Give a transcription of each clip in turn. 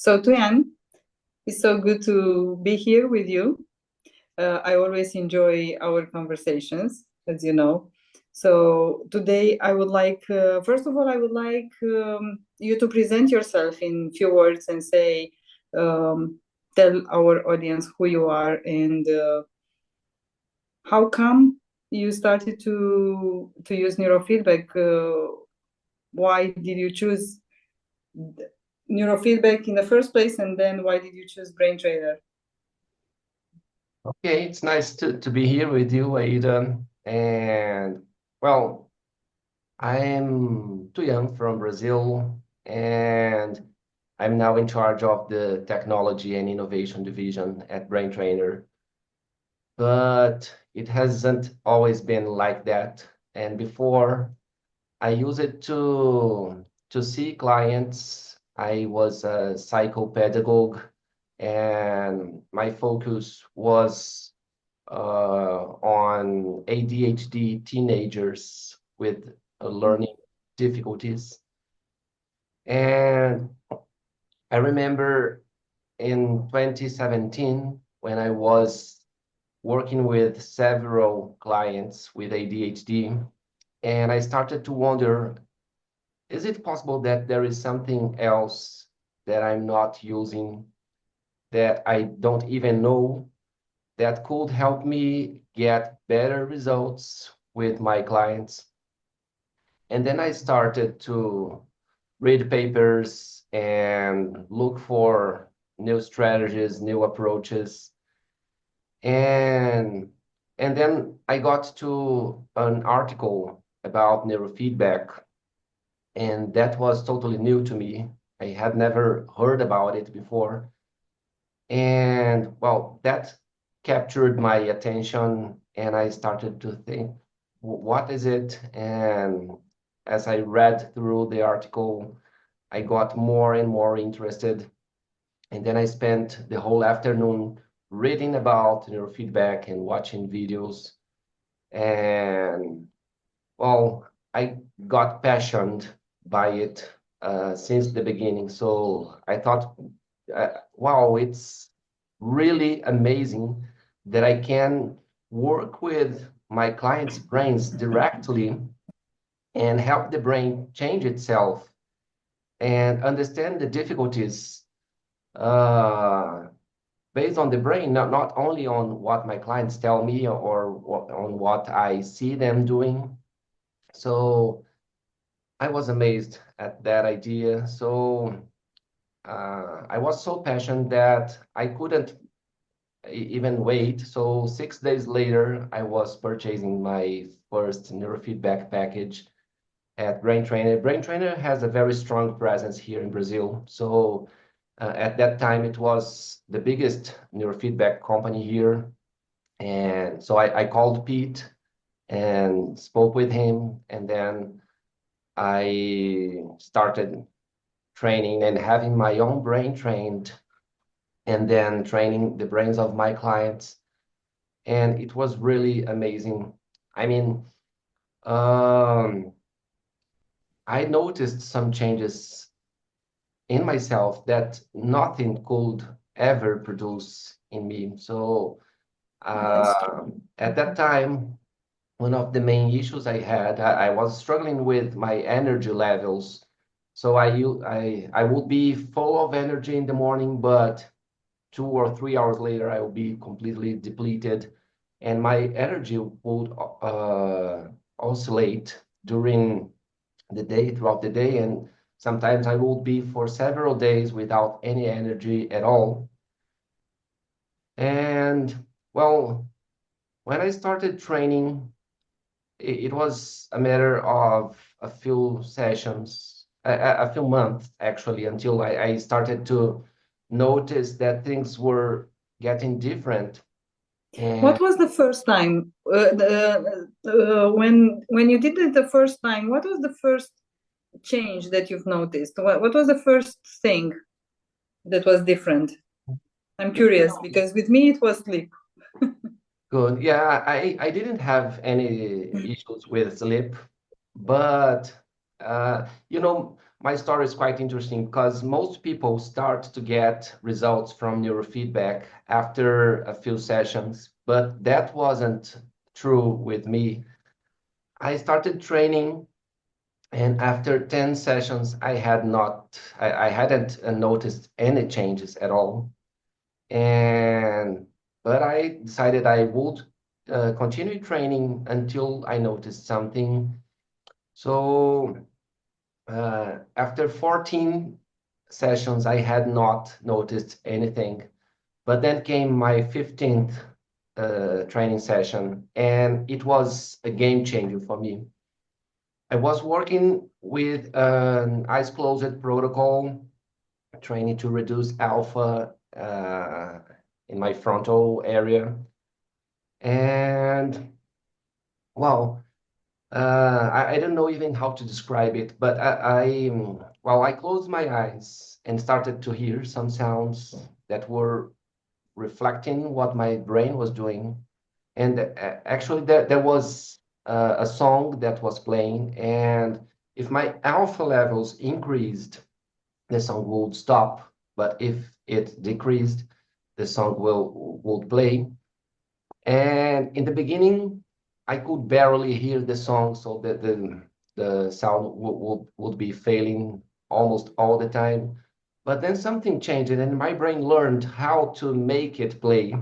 So Tuyan, it's so good to be here with you. I always enjoy our conversations, as you know. So today I would like, first of all, I would like you to present yourself in few words and say, tell our audience who you are and how come you started to use neurofeedback. Why did you choose neurofeedback in the first place, and then why did you choose brain trainer? Okay, it's nice to be here with you, Aida. And well, I'm too young from Brazil, and I'm now in charge of the technology and innovation division at Brain Trainer. But it hasn't always been like that. And before, I use it to see clients. I was a psychopedagogue, and my focus was on ADHD teenagers with learning difficulties. And I remember in 2017 when I was working with several clients with ADHD, and I started to wonder, is it possible that there is something else that I'm not using, that I don't even know, that could help me get better results with my clients? And then I started to read papers and look for new strategies, new approaches. And and then I got to an article about neurofeedback, and that was totally new to me. I had never heard about it before. And well, that captured my attention, and I started to think, what is it? And as I read through the article, I got more and more interested. And then I spent the whole afternoon reading about neurofeedback and watching videos. And well, I got passionate by it since the beginning. So I thought, wow, it's really amazing that I can work with my clients' brains directly and help the brain change itself and understand the difficulties uh, based on the brain, not only on what my clients tell me or on what I see them doing. So I was amazed at that idea. So I was so passionate that I couldn't even wait. So 6 days later, I was purchasing my first neurofeedback package at Brain Trainer. Brain Trainer has a very strong presence here in Brazil. So at that time, it was the biggest neurofeedback company here. And so I called Pete and spoke with him. And then I started training and having my own brain trained, and then training the brains of my clients. And it was really amazing. I mean, um, I noticed some changes in myself that nothing could ever produce in me. So Yes. at that time, one of the main issues I had, I was struggling with my energy levels. So I would be full of energy in the morning, but 2 or 3 hours later, I will be completely depleted, and my energy would oscillate during the day, throughout the day, and sometimes I would be for several days without any energy at all. And well, when I started training, it was a matter of a few sessions, a few months actually, until I started to notice that things were getting different. And What was the first time when you did it the first time? What was the first change that you've noticed? What was the first thing that was different? I'm curious because with me it was sleep. good. Yeah, I didn't have any issues with sleep, but you know, my story is quite interesting because most people start to get results from neurofeedback after a few sessions, but that wasn't true with me. I started training, and after 10 sessions, I hadn't noticed any changes at all. But I decided I would continue training until I noticed something. So after 14 sessions, I had not noticed anything. But then came my 15th training session, and it was a game changer for me. I was working with an eyes closed protocol, training to reduce alpha in my frontal area. And well, I don't know even how to describe it, but I closed my eyes and started to hear some sounds that were reflecting what my brain was doing. And actually, there was a song that was playing, and if my alpha levels increased, the song would stop. But if it decreased, the song would play. And in the beginning, I could barely hear the song, so the sound would be failing almost all the time. But then something changed, and my brain learned how to make it play.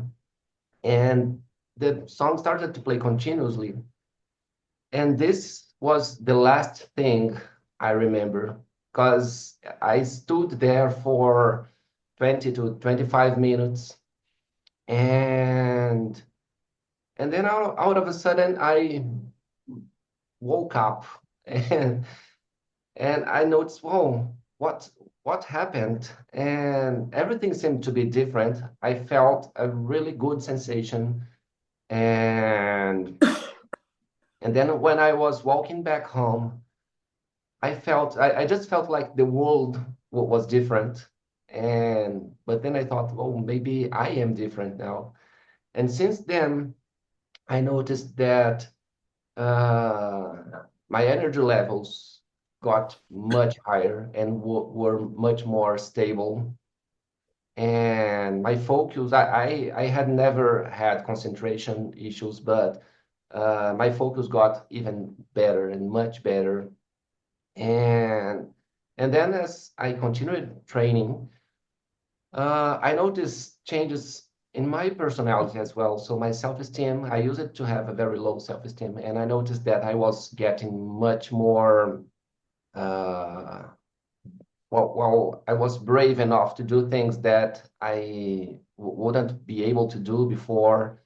And the song started to play continuously. And this was the last thing I remember, because I stood there for 20 to 25 minutes. And then out of a sudden, I woke up and I noticed, whoa, what happened? And everything seemed to be different. I felt a really good sensation. And then when I was walking back home, I just felt like the world was different. But then I thought, oh, maybe I am different now. And since then, I noticed that my energy levels got much higher and were much more stable. And my focus, I had never had concentration issues, but my focus got even better and much better. And then as I continued training, I noticed changes in my personality as well. So my self-esteem, I used to have a very low self-esteem, and I noticed that I was getting much more, uh, I was brave enough to do things that I wouldn't be able to do before.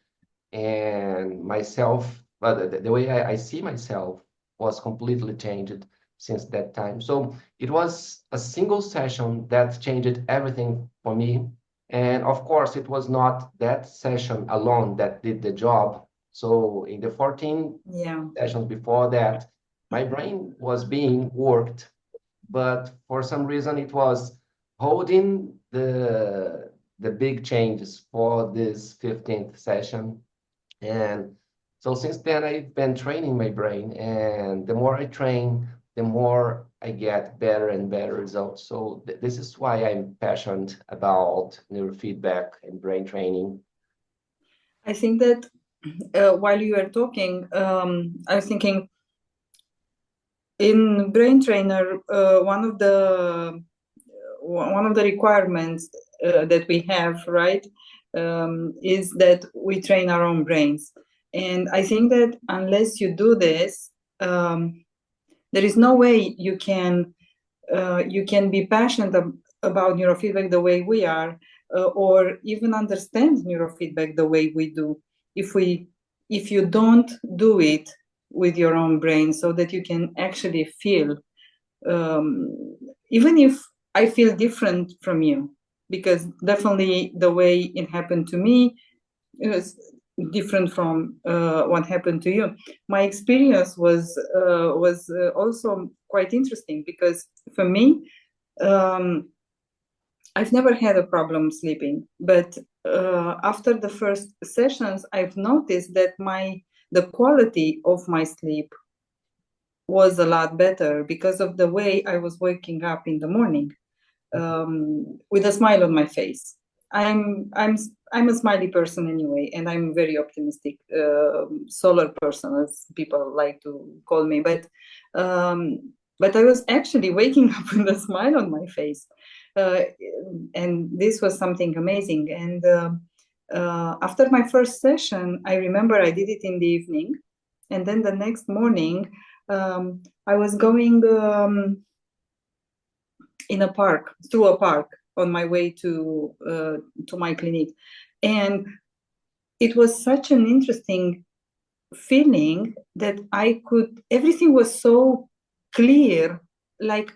And myself, the way I see myself was completely changed since that time. So it was a single session that changed everything for me. And of course, it was not that session alone that did the job. So in the 14 sessions before that, my brain was being worked, but for some reason it was holding the big changes for this 15th session. And so since then, I've been training my brain, and the more I train, the more I get better and better results. So this is why I'm passionate about neurofeedback and brain training. I think that while you were talking, I was thinking in Brain Trainer, one of the requirements that we have, right, is that we train our own brains. And I think that unless you do this, there is no way you can be passionate about neurofeedback the way we are, or even understand neurofeedback the way we do, if you don't do it with your own brain, so that you can actually feel, even if I feel different from you, because definitely the way it happened to me is different from what happened to you. My experience was also quite interesting, because for me, I've never had a problem sleeping, but after the first sessions, I've noticed that the quality of my sleep was a lot better because of the way I was waking up in the morning, with a smile on my face. I'm a smiley person anyway, and I'm very optimistic, solar person, as people like to call me. But I was actually waking up with a smile on my face, uh, and this was something amazing. And after my first session, I remember I did it in the evening, and then the next morning, I was going in a park, through a park, on my way to my clinic, and it was such an interesting feeling that everything was so clear, like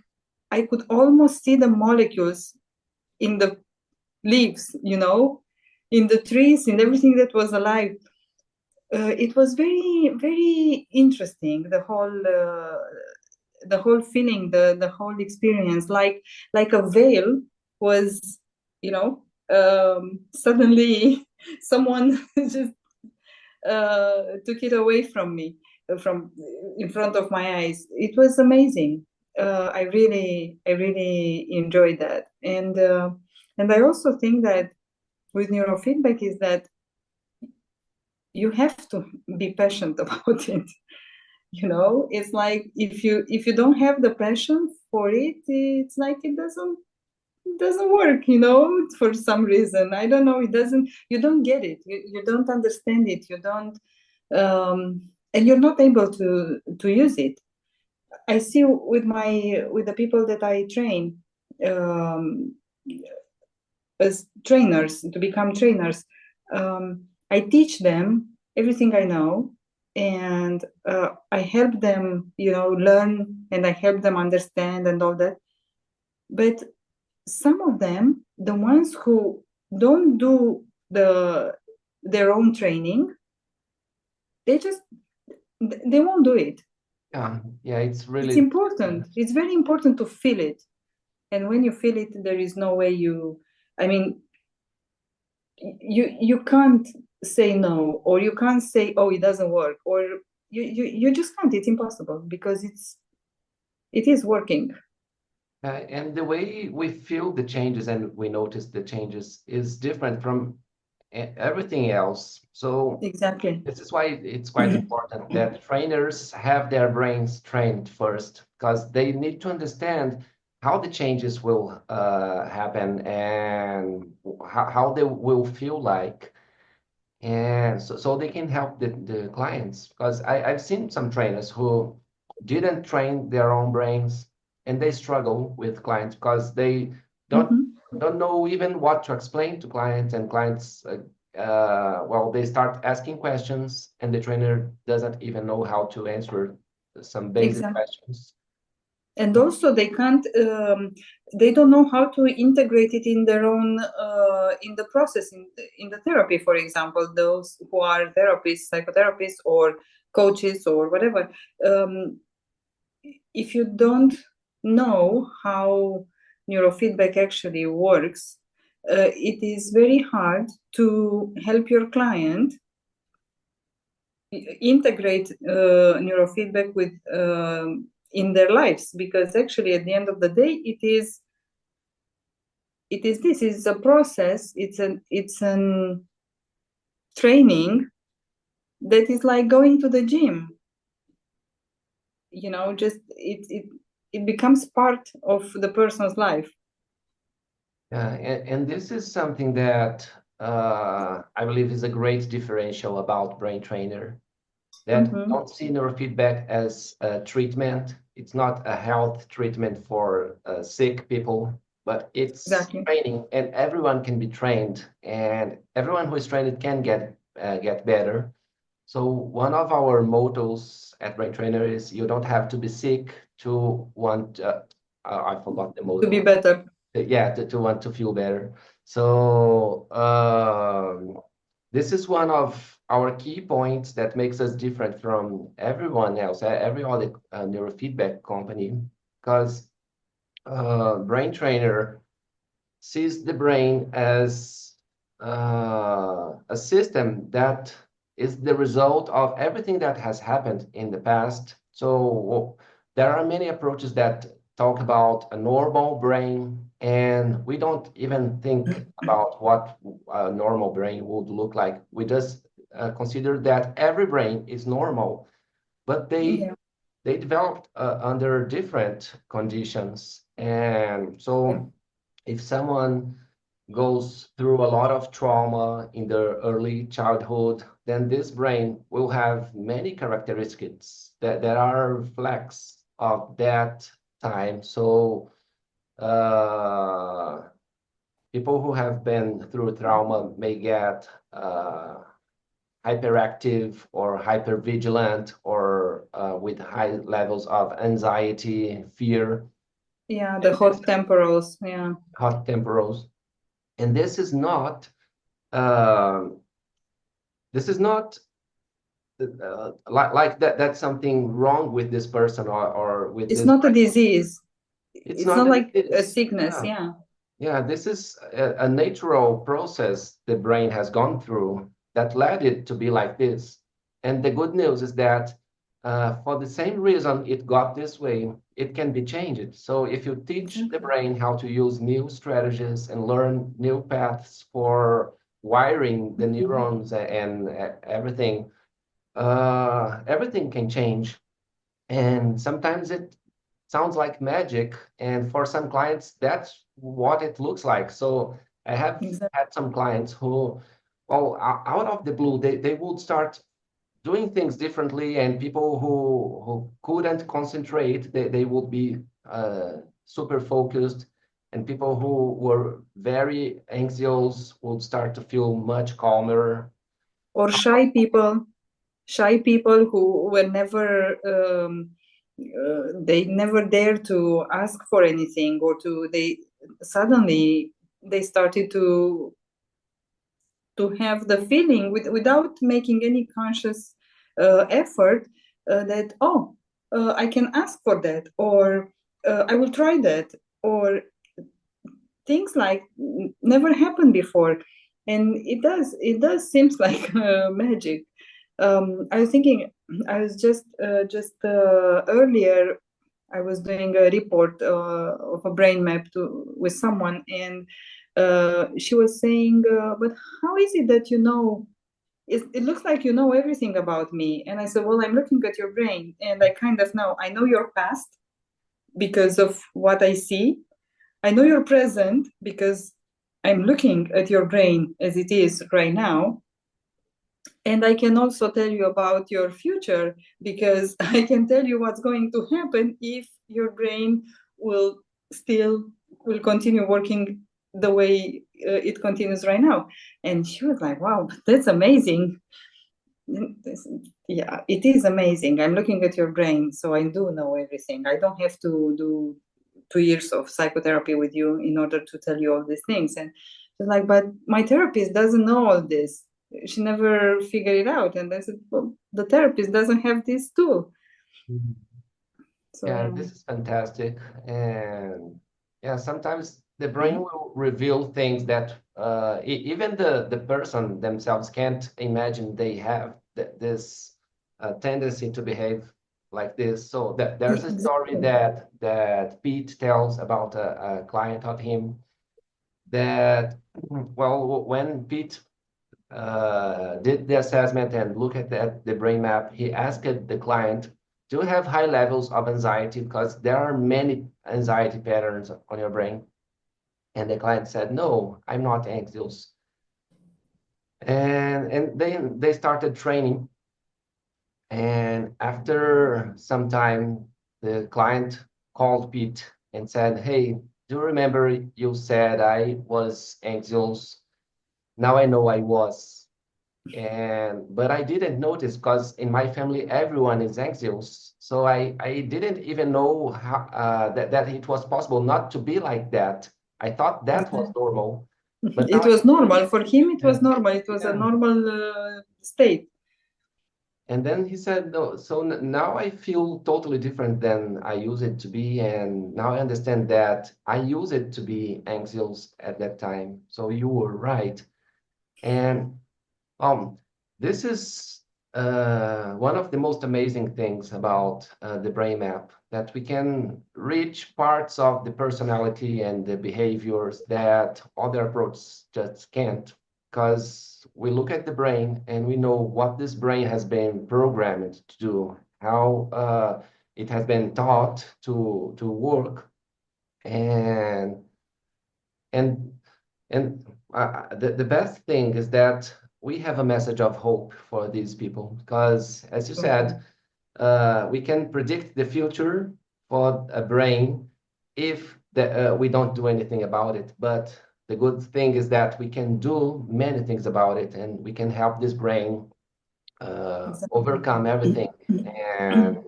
I could almost see the molecules in the leaves, in the trees, in everything that was alive. It was very, very interesting. The whole feeling, the whole experience, like a veil was, suddenly someone just took it away from me, from in front of my eyes. It was amazing. I really enjoyed that, and I also think that with neurofeedback is that you have to be passionate about it. It's like if you don't have the passion for it, it's like it doesn't work, for some reason. I don't know, you don't get it, you don't understand it, you don't, and you're not able to use it. I see with the people that I train, um, as trainers, to become trainers. I teach them everything I know, and I help them, learn, and I help them understand and all that. But some of them, the ones who don't do their own training, they just they won't do it. Yeah, it's It's really, important. It's very important to feel it, and when you feel it, there is no way I mean, you can't say no, or you can't say, oh, it doesn't work, or you just can't. It's impossible, because it is working. and the way we feel the changes and we notice the changes is different from everything else. So Exactly. this is why it's quite important that trainers have their brains trained first, because they need to understand how the changes will happen and how they will feel like. And so they can help the clients. Because I've seen some trainers who didn't train their own brains and they struggle with clients because they don't Mhm. don't know even what to explain to clients, and clients well, they start asking questions and the trainer doesn't even know how to answer some basic Exactly. questions. And also they don't know how to integrate it in their own, in the process, in the therapy, for example, those who are therapists, psychotherapists, or coaches, or whatever. If you don't know how neurofeedback actually works, it is very hard to help your client integrate neurofeedback with, in their lives, because actually at the end of the day, this is a process. It's an training that is like going to the gym. Just it becomes part of the person's life. And this is something that I believe is a great differential about Brain Trainer, that Mm-hmm. don't see neurofeedback as a treatment. It's not a health treatment for sick people, but it's Exactly. training, and everyone can be trained, and everyone who is trained can get better. So one of our mottos at Brain Trainer is you don't have to be sick to want. I forgot the To be motto. better. Yeah, to want to feel better. So this is one of our key points that makes us different from everyone else, every other neurofeedback company, because Brain Trainer sees the brain as a system that is the result of everything that has happened in the past, So there are many approaches that talk about a normal brain, and we don't even think about what a normal brain would look like. We just consider that every brain is normal, but Yeah. they developed under different conditions. And Yeah. so if someone goes through a lot of trauma in their early childhood, then this brain will have many characteristics that are reflex of that time. So uh, people who have been through trauma may get hyperactive or hypervigilant or with high levels of anxiety, fear, Yeah, the hot temporals. Yeah. hot temporals. And um, this is not like that. That's something wrong with this person or with It's this not a brain. disease. It's It's not not that it like a is. sickness. Yeah. Yeah. Yeah, this is a natural process the brain has gone through that led it to be like this. And the good news is that for the same reason it got this way, it can be changed. So if you teach the Exactly. brain how to use new strategies and learn new paths for wiring the Mhm. neurons and everything, everything can change. And sometimes it sounds like magic. And for some clients, that's what it looks like. So I have Exactly. had some clients who, well, out of the blue, they would start doing things differently. And people who couldn't concentrate, they would be super focused. And people who were very anxious would start to feel much calmer. Or shy people who were never, they never dare to ask for anything, or to they suddenly they started to have the feeling without making any conscious effort, that, oh, I can ask for that, or I will try that, or things like never happened before. And it does seems like magic. I was thinking, I was just earlier I was doing a report of a brain map with someone, and she was saying, but how is it that it looks like you know everything about me? And I said, well, I'm looking at your brain, and I know your past because of what I see. I know your present because I'm looking at your brain as it is right now. And I can also tell you about your future because I can tell you what's going to happen if your brain will still will continue working the way it continues right now. And she was like, wow, that's amazing. Yeah, it is amazing. I'm looking at your brain, so I do know everything. I don't have to do 2 years of psychotherapy with you in order to tell you all these things. And she's like, but my therapist doesn't know all this. She never figured it out. And I said, well, the therapist doesn't have this tool. So Yeah, yeah. this is fantastic. And yeah, sometimes the brain will reveal things that even the person themselves can't imagine they have this tendency to behave like this. So that there's a story Exactly. that Pete tells about a client of him that, well, when Pete did the assessment and look at the brain map, he asked the client, do you have high levels of anxiety? Because there are many anxiety patterns on your brain. And the client said, no, I'm not anxious. And then they started training. And after some time, the client called Pete and said, hey, do you remember you said I was anxious? Now I know I was. But I didn't notice because in my family everyone is anxious, so I didn't even know that it was possible not to be like that. I thought that was Exactly. normal, but now It was normal for him. It yeah, was normal. It was a yeah. normal state. And then he said, no, so now I feel totally different than I used it to be, and now I understand that I used it to be anxious at that time. So you were right. And um, this is one of the most amazing things about the brain map, that we can reach parts of the personality and the behaviors that other approaches just can't, because we look at the brain and we know what this brain has been programmed to do, how it has been taught to work, and and the best thing is that we have a message of hope for these people, because, as you Okay. said, we can predict the future for a brain if we don't do anything about it. But the good thing is that we can do many things about it, and we can help this brain Exactly. overcome everything and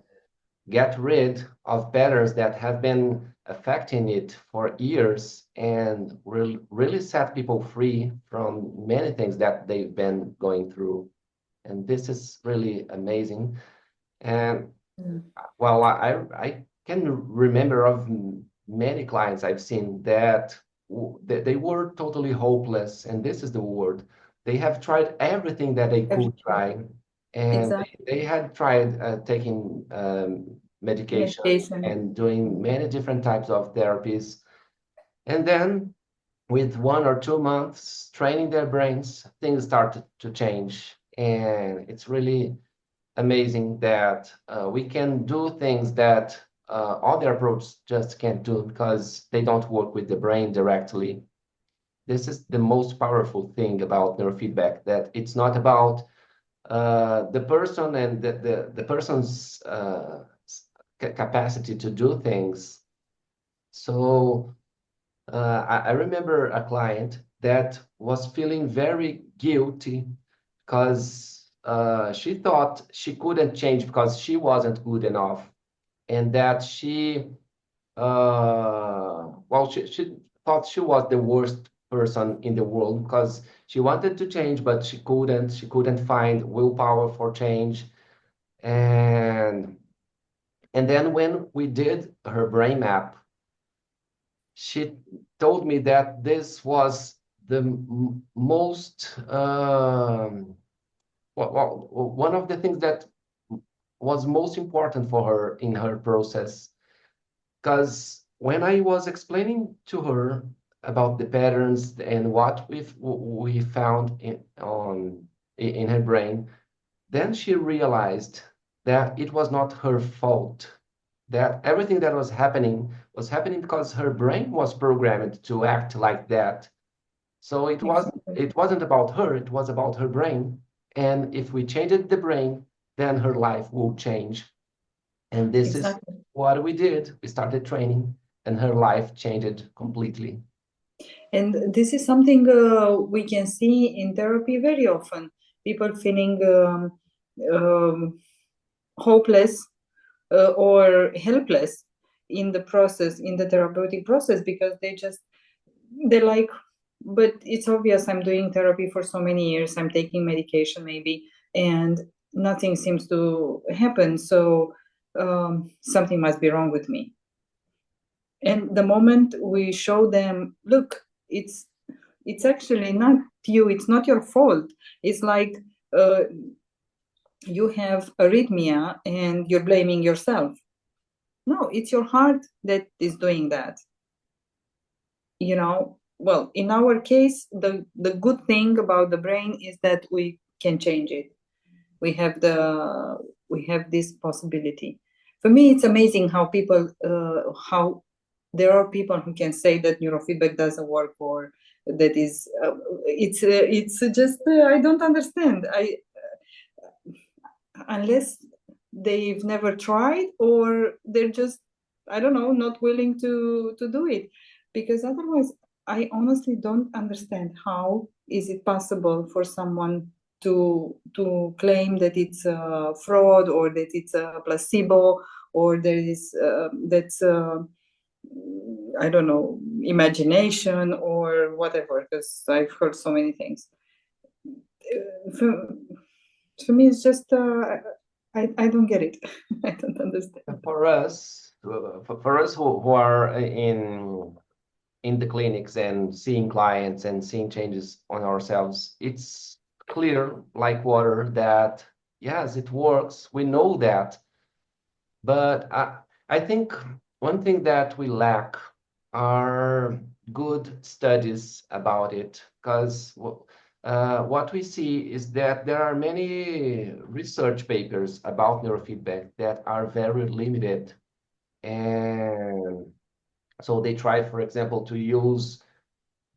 get rid of patterns that have been affecting it for years, and really set people free from many things that they've been going through. And this is really amazing. And Mm. well, I can remember of many clients I've seen that they were totally hopeless, and this is the word. They have tried everything that they could Everything. try, and Exactly. they had tried taking medication Medication. and doing many different types of therapies. And then, with 1 or 2 months training their brains, things started to change. And it's really amazing that we can do things that other approaches just can't do, because they don't work with the brain directly. This is the most powerful thing about neurofeedback, that it's not about the person and the person's capacity to do things. So I remember a client that was feeling very guilty because she thought she couldn't change because she wasn't good enough, and that she thought she was the worst person in the world, because she wanted to change, but she couldn't find willpower for change. And then when we did her brain map, she told me that this was the most one of the things that was most important for her in her process. Because when I was explaining to her about the patterns and what we found in her brain, then she realized that it was not her fault, that everything that was happening because her brain was programmed to act like that. So Exactly. it wasn't about her, it was about her brain. And if we changed the brain, then her life will change. And this is Exactly. what we did. We started training, and her life changed completely. And this is something we can see in therapy very often. People feeling um, hopeless or helpless in the process, in the therapeutic process, because they're like, but it's obvious I'm doing therapy for so many years, I'm taking medication maybe, and nothing seems to happen. So something must be wrong with me. And the moment we show them, look, it's actually not you, it's not your fault. It's like uh, you have arrhythmia and you're blaming yourself. No, it's your heart that is doing that. Well, in our case, the good thing about the brain is that we can change it. We have this possibility. For me, it's amazing how there are people who can say that neurofeedback doesn't work, or that is it's just I don't understand. I Unless they've never tried, or they're just, I don't know, not willing to do it. Because otherwise, I honestly don't understand how is it possible for someone to claim that it's a fraud, or that it's a placebo, or there is that's I don't know, imagination or whatever, because I've heard so many things. For me, it's just I don't get it. I don't understand. For us who are in the clinics and seeing clients and seeing changes on ourselves, it's clear like water that yes, it works. We know that. But I think one thing that we lack are good studies about it, because what we see is that there are many research papers about neurofeedback that are very limited. And so they try, for example, to use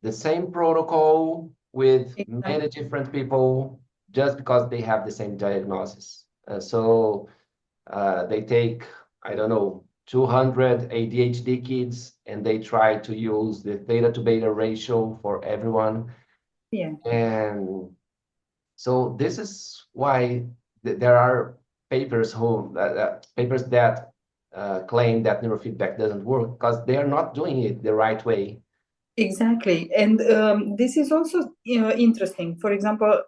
the same protocol with Exactly. many different people just because they have the same diagnosis. So they take, I don't know, 200 ADHD kids and they try to use the theta to beta ratio for everyone. Yeah. And so this is why there are papers that claim that neurofeedback doesn't work because they are not doing it the right way. Exactly. And this is also interesting. For example,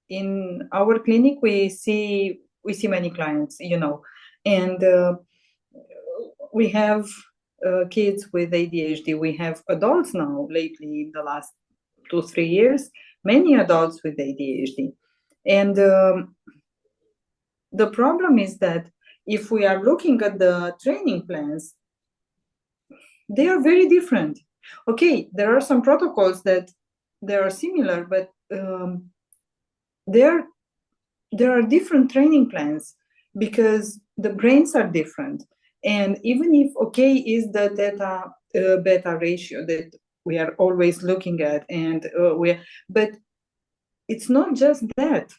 in our clinic, we see many clients, and we have kids with ADHD. We have adults now, lately, in the last 2 3 years, many adults with ADHD. And the problem is that if we are looking at the training plans, they are very different. Okay, there are some protocols that they are similar, but there there are different training plans because the brains are different. And even if okay is the theta beta ratio that we are always looking at, and but it's not just that.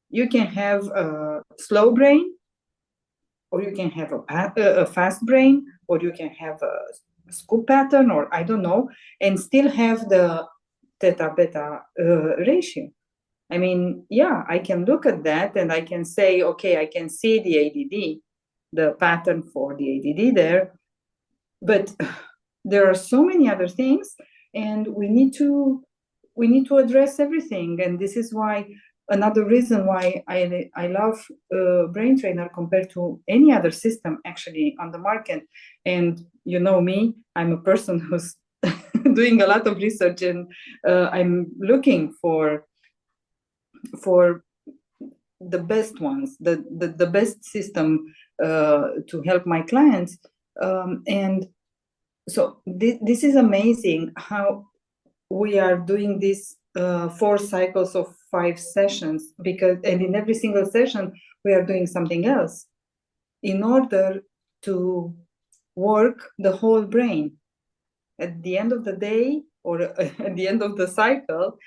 You can have a slow brain, or you can have a fast brain, or you can have a scoop pattern, or I don't know, and still have the theta beta ratio. I mean, yeah, I can look at that and I can say, okay, I can see the ADD, the pattern for the ADD there, but there are so many other things, and we need to address everything. And this is why another reason why I love Brain Trainer compared to any other system actually on the market. And you know me, I'm a person who's doing a lot of research, and I'm looking for the best ones, the best system to help my clients. And so this is amazing how we are doing these 4 cycles of 5 sessions, and in every single session we are doing something else in order to work the whole brain. At the end of the day, or at the end of the cycle,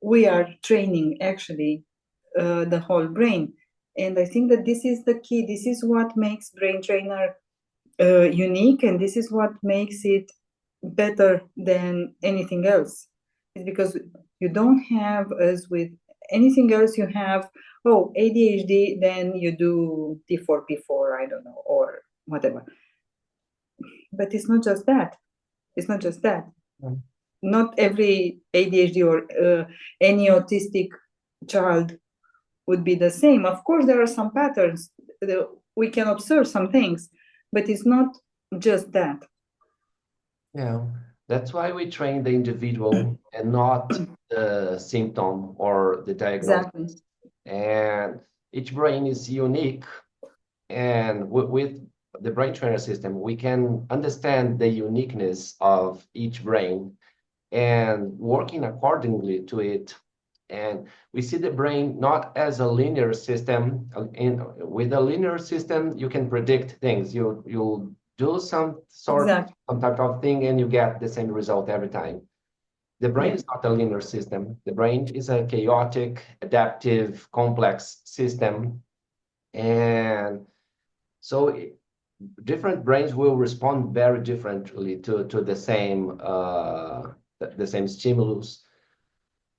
we are training actually the whole brain. And I think that this is the key. This is what makes Brain Trainer unique, and this is what makes it better than anything else. It's because you don't have, as with anything else, you have, oh, ADHD, then you do T4P4, I don't know, or whatever. But it's not just that. It's not just that. Mm. Not every ADHD or any autistic child would be the same. Of course, there are some patterns. We can observe some things, but it's not just that. Yeah, that's why we train the individual and not the symptom or the diagnosis. Exactly. And each brain is unique. And with the brain trainer system, we can understand the uniqueness of each brain and working accordingly to it. And we see the brain not as a linear system. With a linear system, you can predict things. You'll do Exactly. some type of thing, and you get the same result every time. The brain Yeah. is not a linear system. The brain is a chaotic, adaptive, complex system. And so different brains will respond very differently to the same stimulus.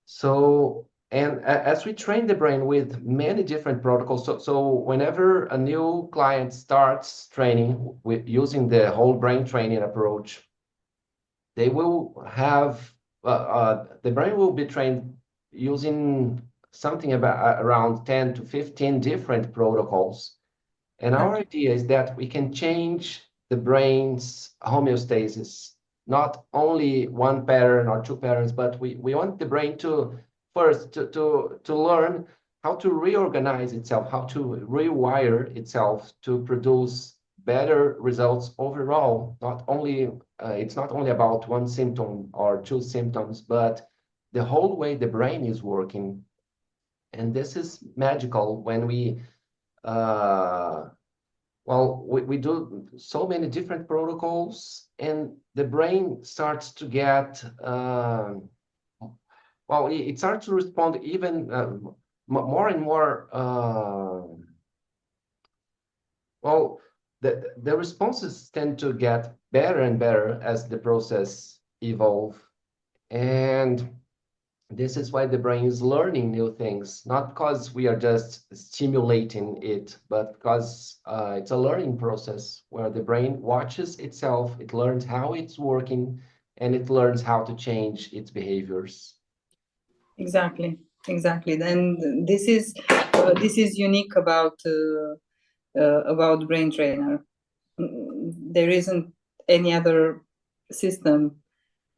So, and as we train the brain with many different protocols, so whenever a new client starts training with using the whole brain training approach, they will have the brain will be trained using something about around 10 to 15 different protocols. And our idea is that we can change the brain's homeostasis, not only one pattern or two patterns, but we want the brain to first to learn how to reorganize itself, how to rewire itself to produce better results overall. Not only it's not only about one symptom or two symptoms, but the whole way the brain is working. And this is magical when we do so many different protocols, and the brain starts to get it starts to respond even more and more. The responses tend to get better and better as the process evolve, and this is why the brain is learning new things, not because we are just stimulating it, but because it's a learning process where the brain watches itself, it learns how it's working, and it learns how to change its behaviors. Exactly. And this is unique about Brain Trainer. There isn't any other system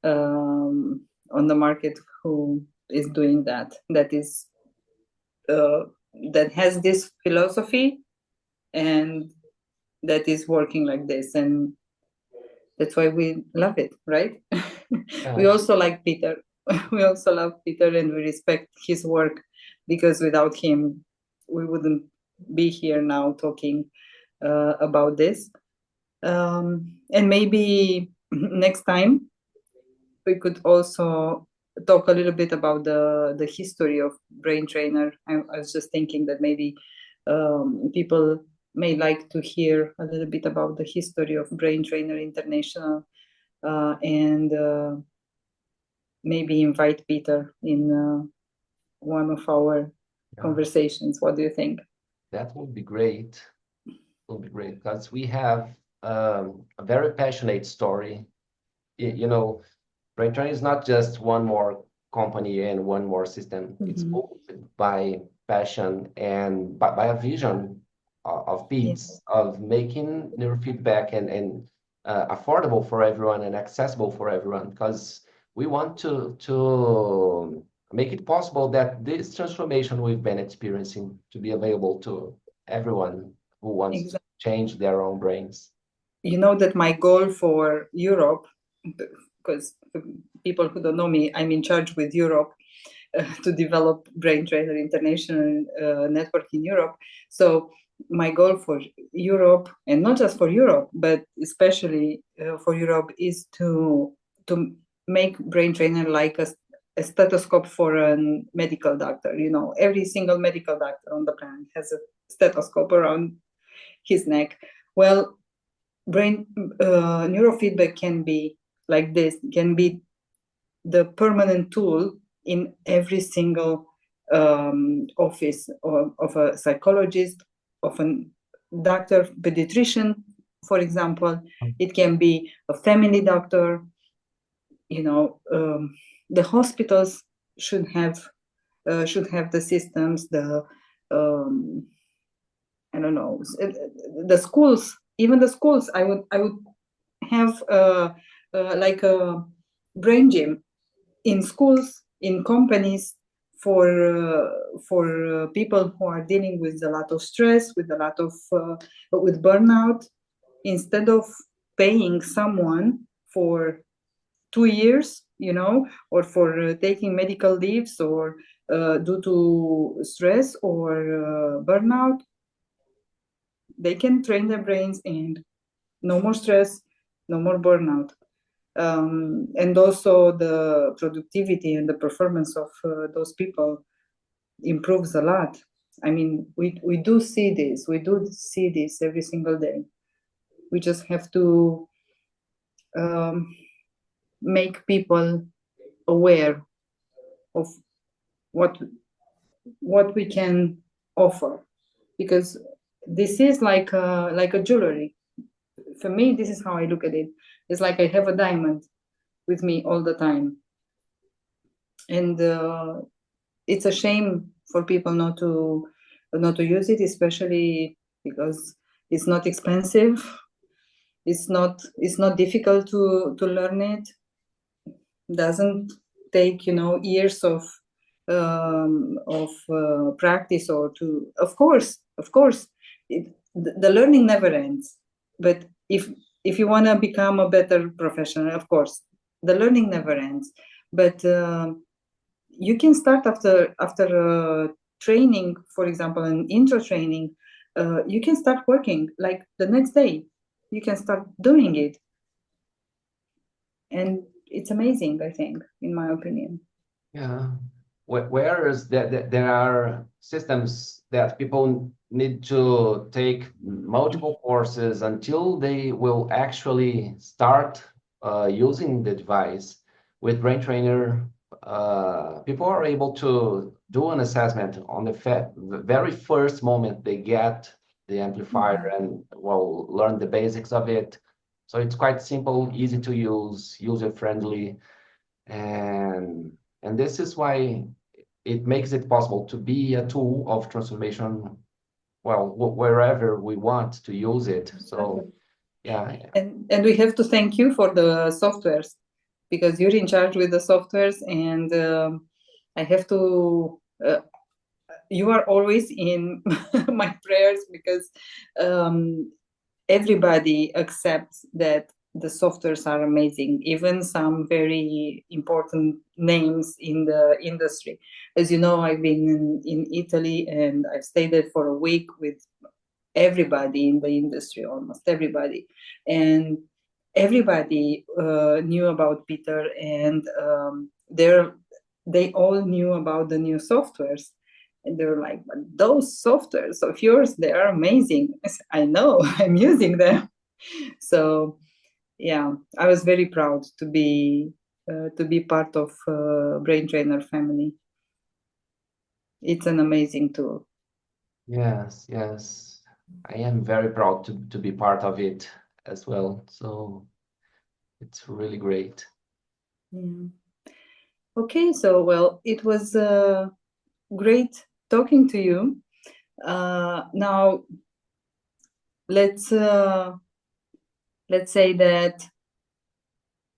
on the market who is doing that. That has this philosophy and that is working like this, and that's why we love it, right? We also like Peter. We also love Peter, and we respect his work, because without him we wouldn't be here now talking about this. And maybe next time we could also talk a little bit about the history of Brain Trainer. I was just thinking that maybe people may like to hear a little bit about the history of Brain Trainer International, and maybe invite Peter in one of our conversations. What do you think? That would be great. It would be great, because we have a very passionate story. You know, Brain Trainer is not just one more company and one more system. It's moved by passion and by a vision of PEDS, of making neurofeedback and affordable for everyone and accessible for everyone, because we want to make it possible that this transformation we've been experiencing to be available to everyone who wants to change their own brains. You know that my goal for Europe, because people who don't know me, I'm in charge with Europe to develop Brain Trainer International network in Europe. So my goal for Europe, and not just for Europe, but especially for Europe, is to make Brain Trainer like a stethoscope for a medical doctor. You know, every single medical doctor on the planet has a stethoscope around his neck. Well, neurofeedback can be like this, can be the permanent tool in every single office of a psychologist, of a doctor, pediatrician, for example. It can be a family doctor. You know, the hospitals should have the systems. I don't know, the schools, even the schools. I would have like a brain gym in schools, in companies, for people who are dealing with a lot of stress, with a lot of with burnout. Instead of paying someone for 2 years, you know, or for taking medical leaves, or due to stress or burnout, they can train their brains, and no more stress, no more burnout. And also the productivity and the performance of those people improves a lot. I mean, we do see this. We do see this every single day. We just have to make people aware of what we can offer, because this is like a jewelry. For me, this is how I look at it. It's like I have a diamond with me all the time, and it's a shame for people not to use it, especially because it's not expensive. It's not difficult to learn it. Doesn't take, you know, years of practice, or to, of course, the learning never ends. But if you want to become a better professional, of course, the learning never ends. But you can start after training, for example, an intro training. You can start working like the next day. You can start doing it, and it's amazing, I think, in my opinion. Yeah. Whereas there are systems that people need to take multiple courses until they will actually start using the device. With Brain Trainer, people are able to do an assessment on the very first moment they get the amplifier and well learn the basics of it. So it's quite simple, easy to use, user-friendly, and this is why it makes it possible to be a tool of transformation, well, wherever we want to use it. So yeah. And we have to thank you for the softwares, because you're in charge with the softwares, and I have to you are always in my prayers, because everybody accepts that the softwares are amazing, even some very important names in the industry. As you know, I've been in Italy, and I've stayed there for a week with everybody in the industry, almost everybody. And everybody knew about Peter, and they all knew about the new softwares. And they were like, but those softwares of yours, they are amazing. I said, I know, I'm using them. So yeah, I was very proud to be part of Brain Trainer family. It's an amazing tool. Yes, yes. I am very proud to be part of it as well. So it's really great. Yeah. Okay, so well, it was great talking to you. Now let's say that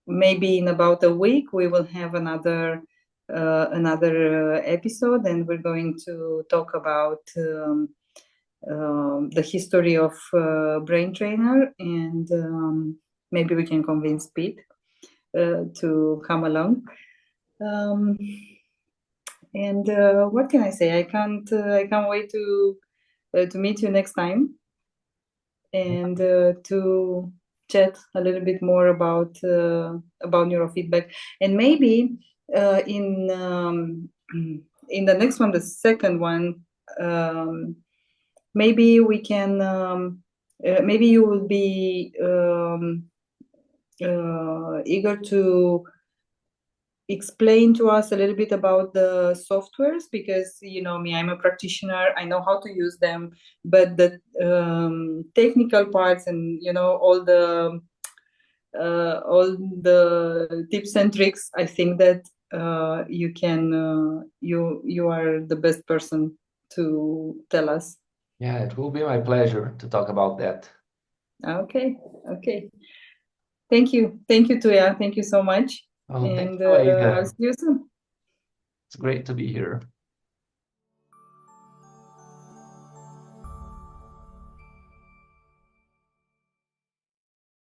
maybe in about a week we will have another episode, and we're going to talk about the history of Brain Trainer, and maybe we can convince Pete to come along. And what can I say? I can't wait to meet you next time, and to chat a little bit more about neurofeedback, and maybe in the next one, the second one, maybe we can maybe you will be eager to explain to us a little bit about the softwares, because you know me, I'm a practitioner, I know how to use them, but the technical parts, and you know, all the tips and tricks, I think that you can you are the best person to tell us. Yeah, it will be my pleasure to talk about that. Okay. Thank you, Tuya. Thank you so much. Oh, thank And you, I'll Aida. see you soon. It's great to be here.